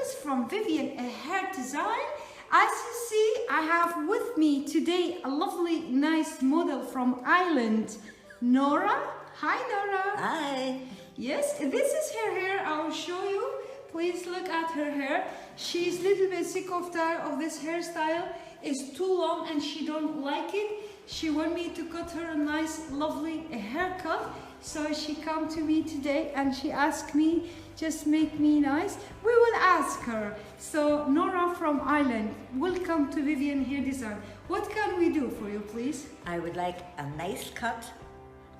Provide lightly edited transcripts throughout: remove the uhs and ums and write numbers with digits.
Hermuz from Vivyan, a hair design. As you see, I have with me today a lovely, nice model from Ireland, Nora. Hi, Nora. Hi. Yes, this is her hair. I will show you. Please look at her hair. She's a little bit sick of this hairstyle. It's too long and she don't like it. She want me to cut her a nice, lovely haircut. So she come to me today and she asked me, just make me nice. We will ask her. So Nora from Ireland, welcome to Vivyan Hair Design. What can we do for you, please? I would like a nice cut,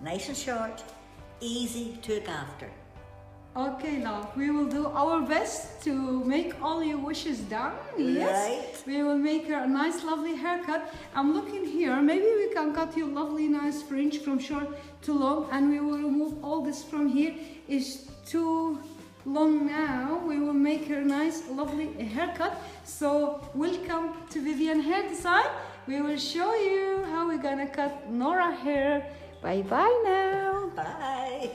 nice and short, easy to look after. Okay, love, we will do our best to make all your wishes done. Yes, Right. we will make her a nice, lovely haircut. I'm looking here. Maybe we can cut you lovely, nice fringe from short to long, and we will remove all this from here. It's too long now. We will make her nice, lovely haircut. So, welcome to Vivyan Hair Design. We will show you how we're gonna cut Nora hair. Bye bye now. Bye.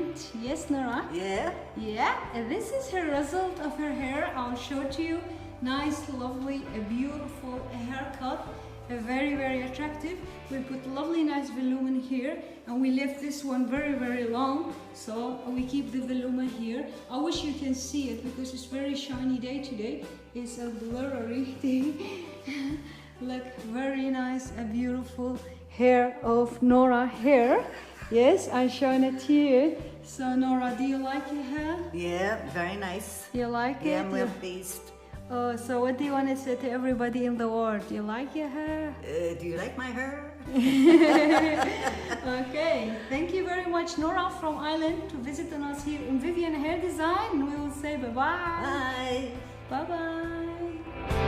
comment. Yes, Nora? Yeah. Yeah, and this is her result of her hair. I'll show it to you. Nice, lovely, a beautiful haircut. Very, very attractive. We put lovely, nice volume here, and we left this one very, very long. So we keep the volume here. I wish you can see it because it's very shiny day today. It's a blurry thing. Look, very nice, a beautiful hair of Nora hair. Yes, I'm showing it to you. So Nora, do you like your hair? Yeah, very nice. You like it? Yeah, I'm well pleased. Oh, so what do you want to say to everybody in the world? Do you like your hair? Do you like my hair? Okay, thank you very much, Nora from Ireland, to visit us here in Vivyan Hair Design. We will say bye-bye. Bye. Bye-bye.